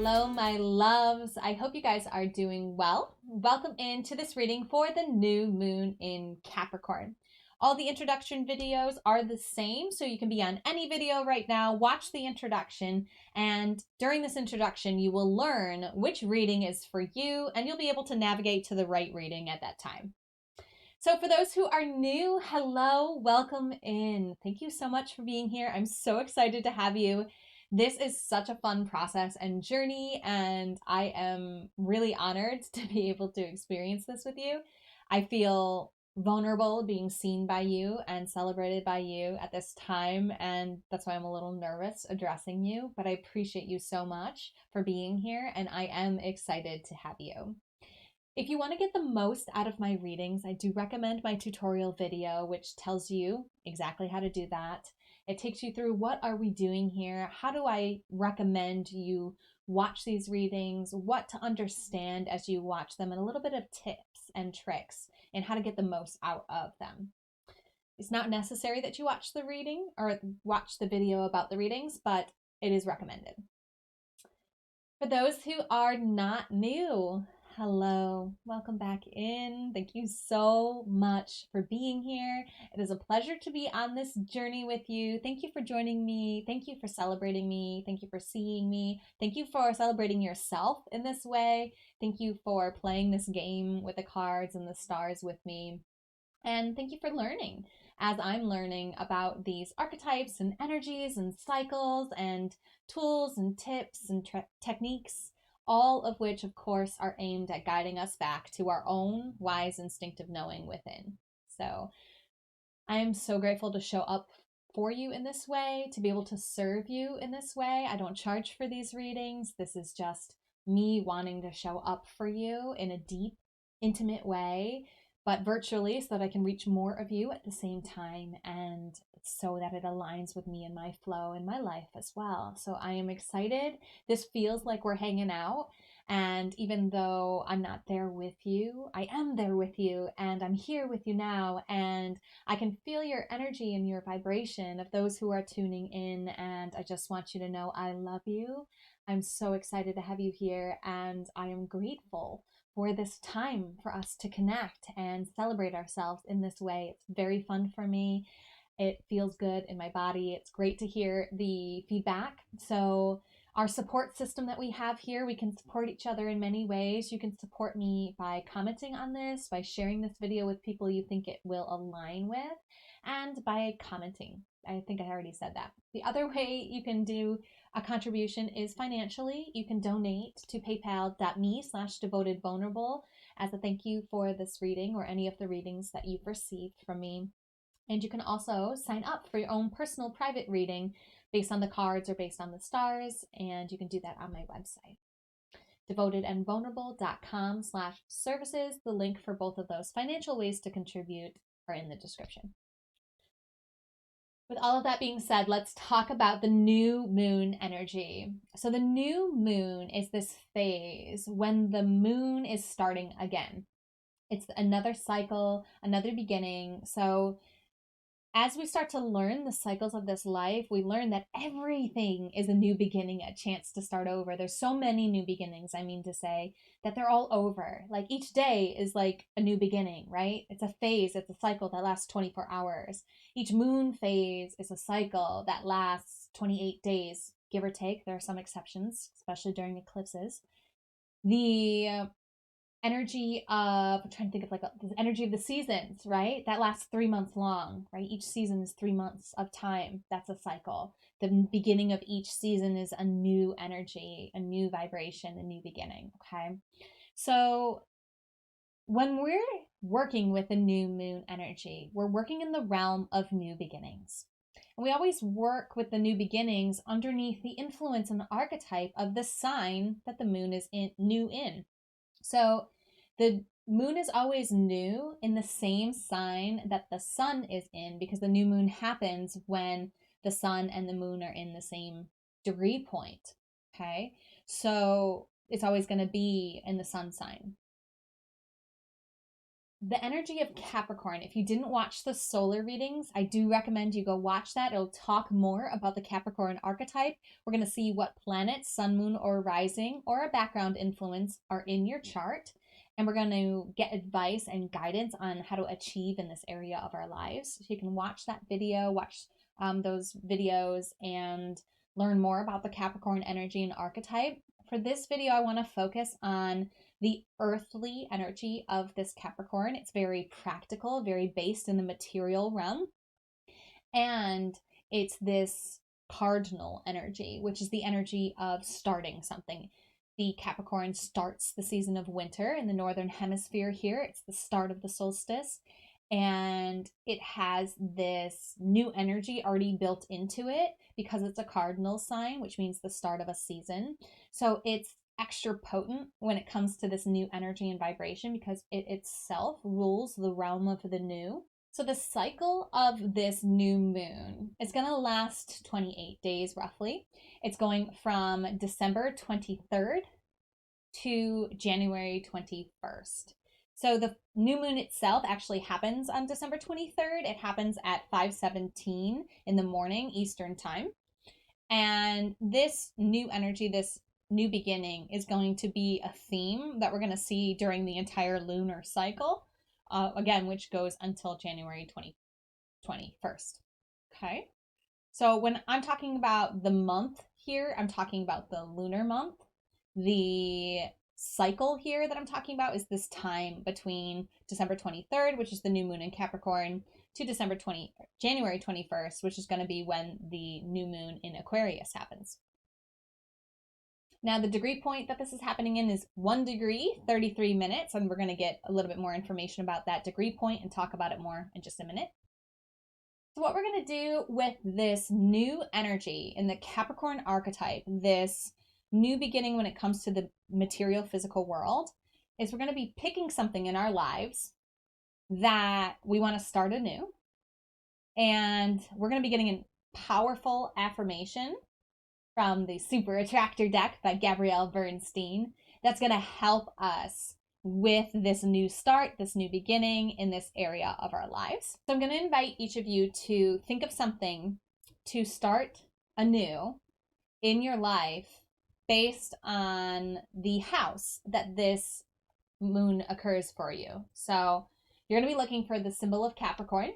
Hello, my loves. I hope you guys are doing well. Welcome into this reading for the new moon in Capricorn. All the introduction videos are the same, so you can be on any video right now, watch the introduction, and during this introduction, you will learn which reading is for you, and you'll be able to navigate to the right reading at that time. So for those who are new, hello, welcome in. Thank you so much for being here. I'm so excited to have you. This is such a fun process and journey, and I am really honored to be able to experience this with you. I feel vulnerable being seen by you and celebrated by you at this time, and that's why I'm a little nervous addressing you, but I appreciate you so much for being here, and I am excited to have you. If you want to get the most out of my readings, I do recommend my tutorial video, which tells you exactly how to do that. It takes you through what are we doing here, how do I recommend you watch these readings, what to understand as you watch them, and a little bit of tips and tricks and how to get the most out of them. It's not necessary that you watch the reading or watch the video about the readings, but it is recommended. For those who are not new, hello, welcome back in. Thank you so much for being here. It is a pleasure to be on this journey with you. Thank you for joining me. Thank you for celebrating me. Thank you for seeing me. Thank you for celebrating yourself in this way. Thank you for playing this game with the cards and the stars with me. And thank you for learning as I'm learning about these archetypes and energies and cycles and tools and tips and techniques, all of which, of course, are aimed at guiding us back to our own wise instinctive knowing within. So I am so grateful to show up for you in this way, to be able to serve you in this way. I don't charge for these readings. This is just me wanting to show up for you in a deep, intimate way, but virtually, so that I can reach more of you at the same time, and so that it aligns with me and my flow in my life as well. So I am excited. This feels like we're hanging out, and even though I'm not there with you, I am there with you, and I'm here with you now, and I can feel your energy and your vibration of those who are tuning in, and I just want you to know I love you. I'm so excited to have you here, and I am grateful for this time for us to connect and celebrate ourselves in this way. It's very fun for me. It feels good in my body. It's great to hear the feedback. So our support system that we have here, we can support each other in many ways. You can support me by commenting on this, by sharing this video with people you think it will align with, and by commenting. I think I already said that. The other way you can do a contribution is financially. You can donate to paypal.me/devotedvulnerable as a thank you for this reading or any of the readings that you've received from me. And you can also sign up for your own personal private reading based on the cards or based on the stars, and you can do that on my website, devotedandvulnerable.com/services. The link for both of those financial ways to contribute are in the description. With all of that being said, let's talk about the new moon energy. So the new moon is this phase when the moon is starting again. It's another cycle, another beginning. So as we start to learn the cycles of this life, we learn that everything is a new beginning, a chance to start over. There's so many new beginnings, I mean to say, that they're all over. Like each day is like a new beginning, right? It's a phase, it's a cycle that lasts 24 hours. Each moon phase is a cycle that lasts 28 days, give or take. There are some exceptions, especially during eclipses. The energy of, I'm trying to think of the energy of the seasons, right? That lasts 3 months long, right? Each season is 3 months of time. That's a cycle. The beginning of each season is a new energy, a new vibration, a new beginning, okay? So when we're working with a new moon energy, we're working in the realm of new beginnings. And we always work with the new beginnings underneath the influence and the archetype of the sign that the moon is new in. So the moon is always new in the same sign that the sun is in, because the new moon happens when the sun and the moon are in the same degree point. Okay. So it's always going to be in the sun sign. The energy of Capricorn. If you didn't watch the solar readings, I do recommend you go watch that. It'll talk more about the Capricorn archetype. We're going to see what planets, sun, moon, or rising, or a background influence are in your chart. And we're going to get advice and guidance on how to achieve in this area of our lives. So you can watch that video, watch those videos, and learn more about the Capricorn energy and archetype. For this video, I want to focus on the earthly energy of this Capricorn. It's very practical, very based in the material realm. And it's this cardinal energy, which is the energy of starting something. The Capricorn starts the season of winter in the northern hemisphere here. It's the start of the solstice. And it has this new energy already built into it because it's a cardinal sign, which means the start of a season. So it's extra potent when it comes to this new energy and vibration because it itself rules the realm of the new. So the cycle of this new moon is going to last 28 days roughly. It's going from December 23rd to January 21st. So the new moon itself actually happens on December 23rd. It happens at 5:17 in the morning Eastern time. And this new energy, this new beginning is going to be a theme that we're going to see during the entire lunar cycle, again, which goes until January 21st. Okay. So when I'm talking about the month here, I'm talking about the lunar month. The cycle here that I'm talking about is this time between December 23rd, which is the new moon in Capricorn, to January 21st, which is going to be when the new moon in Aquarius happens. Now, the degree point that this is happening in is 1 degree, 33 minutes, and we're going to get a little bit more information about that degree point and talk about it more in just a minute. So what we're going to do with this new energy in the Capricorn archetype, this new beginning when it comes to the material physical world, is we're going to be picking something in our lives that we want to start anew. And we're going to be getting a powerful affirmation from the Super Attractor deck by Gabrielle Bernstein that's going to help us with this new start, this new beginning in this area of our lives. So I'm going to invite each of you to think of something to start anew in your life based on the house that this moon occurs for you. So you're going to be looking for the symbol of Capricorn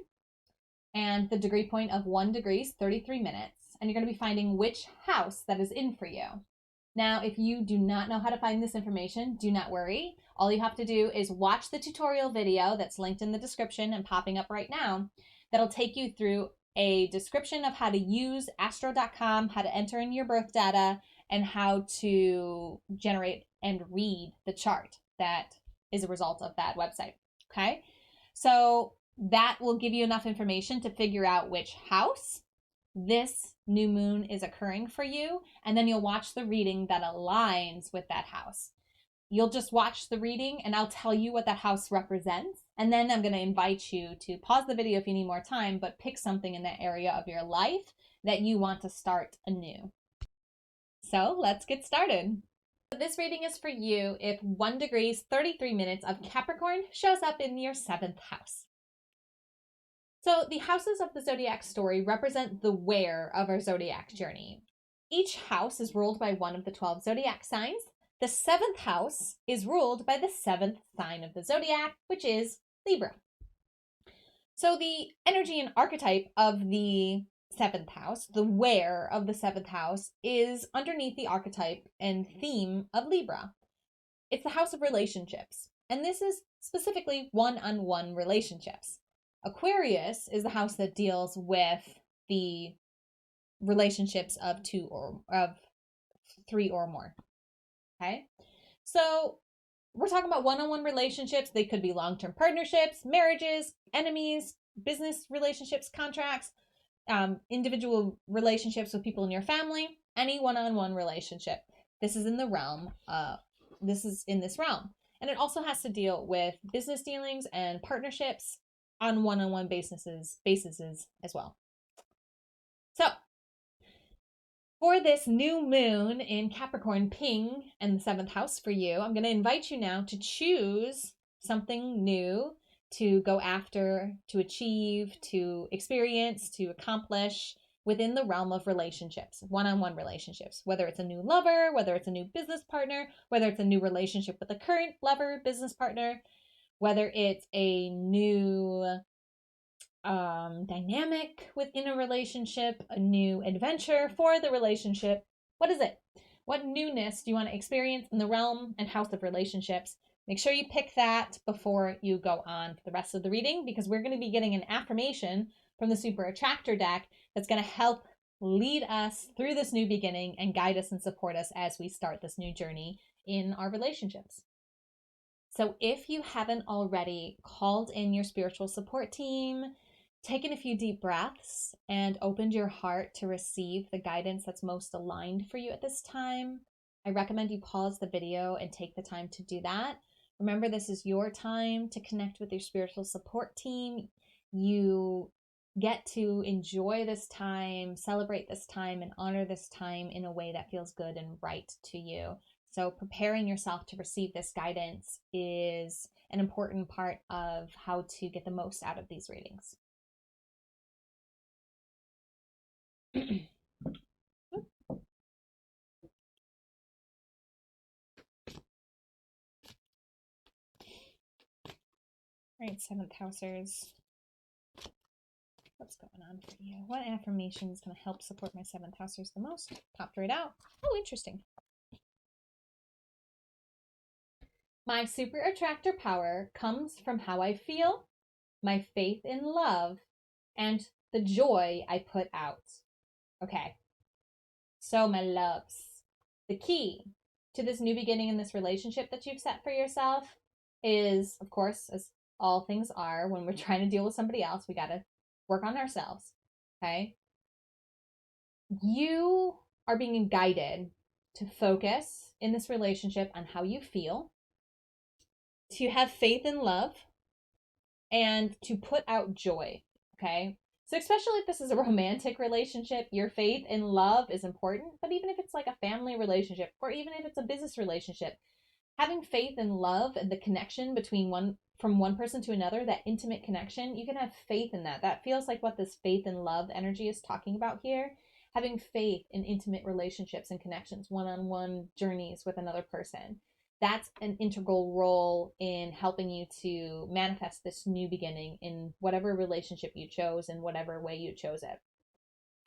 and the degree point of 1 degree, 33 minutes. And you're going to be finding which house that is in for you. Now, if you do not know how to find this information, do not worry. All you have to do is watch the tutorial video that's linked in the description and popping up right now. That'll take you through a description of how to use astro.com, how to enter in your birth data, and how to generate and read the chart that is a result of that website. Okay? So that will give you enough information to figure out which house this new moon is occurring for you, and then you'll watch the reading that aligns with that house. You'll just watch the reading and I'll tell you what that house represents, and then I'm going to invite you to pause the video if you need more time, but pick something in that area of your life that you want to start anew. So let's get started. This reading is for you if 1 degree, 33 minutes of Capricorn shows up in your 7th house. So the houses of the zodiac story represent the where of our zodiac journey. Each house is ruled by one of the 12 zodiac signs. The 7th house is ruled by the 7th sign of the zodiac, which is Libra. So the energy and archetype of the 7th house, the where of the 7th house, is underneath the archetype and theme of Libra. It's the house of relationships, and this is specifically one-on-one relationships. Aquarius is the house that deals with the relationships of 2 or of 3 or more. Okay? So we're talking about one-on-one relationships. They could be long-term partnerships, marriages, enemies, business relationships, contracts, individual relationships with people in your family, any one-on-one relationship. This is in the realm. This is in this realm. And it also has to deal with business dealings and partnerships on one-on-one bases as well. So, for this new moon in Capricorn ping and the 7th house for you, I'm going to invite you now to choose something new to go after, to achieve, to experience, to accomplish within the realm of relationships, one-on-one relationships, whether it's a new lover, whether it's a new business partner, whether it's a new relationship with a current lover, business partner, whether it's a new dynamic within a relationship, a new adventure for the relationship. What is it? What newness do you want to experience in the realm and house of relationships? Make sure you pick that before you go on for the rest of the reading, because we're going to be getting an affirmation from the Super Attractor deck that's going to help lead us through this new beginning and guide us and support us as we start this new journey in our relationships. So if you haven't already called in your spiritual support team, taken a few deep breaths, and opened your heart to receive the guidance that's most aligned for you at this time, I recommend you pause the video and take the time to do that. Remember, this is your time to connect with your spiritual support team. You get to enjoy this time, celebrate this time, and honor this time in a way that feels good and right to you. So preparing yourself to receive this guidance is an important part of how to get the most out of these readings. All right, 7th housers. What's going on for you? What affirmation is going to help support my 7th housers the most? Popped right out. Oh, interesting. My super attractor power comes from how I feel, my faith in love, and the joy I put out. Okay. So, my loves, the key to this new beginning in this relationship that you've set for yourself is, of course, as all things are, when we're trying to deal with somebody else, we got to work on ourselves. Okay. You are being guided to focus in this relationship on how you feel, to have faith in love, and to put out joy. Okay. So especially if this is a romantic relationship, your faith in love is important. But even if it's like a family relationship, or even if it's a business relationship, having faith in love and the connection between from one person to another, that intimate connection, you can have faith in that. That feels like what this faith and love energy is talking about here. Having faith in intimate relationships and connections, one-on-one journeys with another person. That's an integral role in helping you to manifest this new beginning in whatever relationship you chose and whatever way you chose it.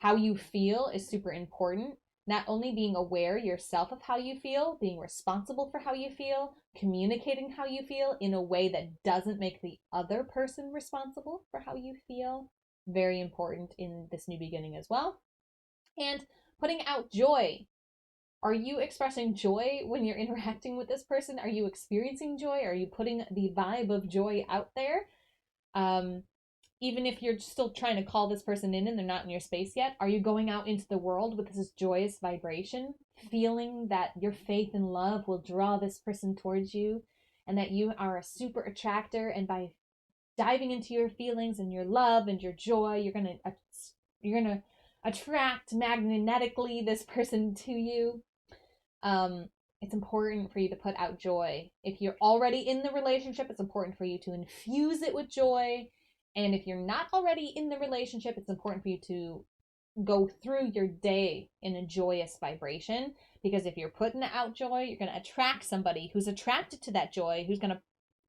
How you feel is super important. Not only being aware yourself of how you feel, being responsible for how you feel, communicating how you feel in a way that doesn't make the other person responsible for how you feel. Very important in this new beginning as well. And putting out joy. Are you expressing joy when you're interacting with this person? Are you experiencing joy? Are you putting the vibe of joy out there? Even if you're still trying to call this person in and they're not in your space yet, are you going out into the world with this joyous vibration, feeling that your faith and love will draw this person towards you, and that you are a super attractor, and by diving into your feelings and your love and your joy, you're gonna attract magnetically this person to you. It's important for you to put out joy. If you're already in the relationship, it's important for you to infuse it with joy. And if you're not already in the relationship, it's important for you to go through your day in a joyous vibration. Because if you're putting out joy, you're going to attract somebody who's attracted to that joy, who's going to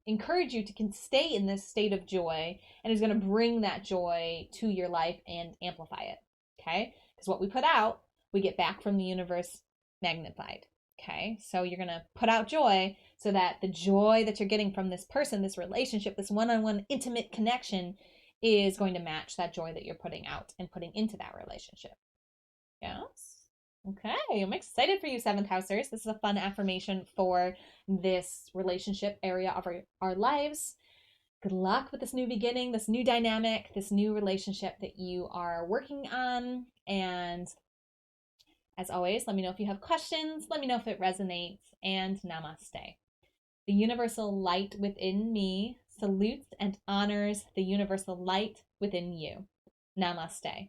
encourage you to stay in this state of joy, and is going to bring that joy to your life and amplify it. Okay? Because what we put out, we get back from the universe magnified. Okay, so you're going to put out joy so that the joy that you're getting from this person, this relationship, this one-on-one intimate connection is going to match that joy that you're putting out and putting into that relationship. Yes? Okay, I'm excited for you, 7th housers. This is a fun affirmation for this relationship area of our lives. Good luck with this new beginning, this new dynamic, this new relationship that you are working on. And as always, let me know if you have questions. Let me know if it resonates. And namaste. The universal light within me salutes and honors the universal light within you. Namaste.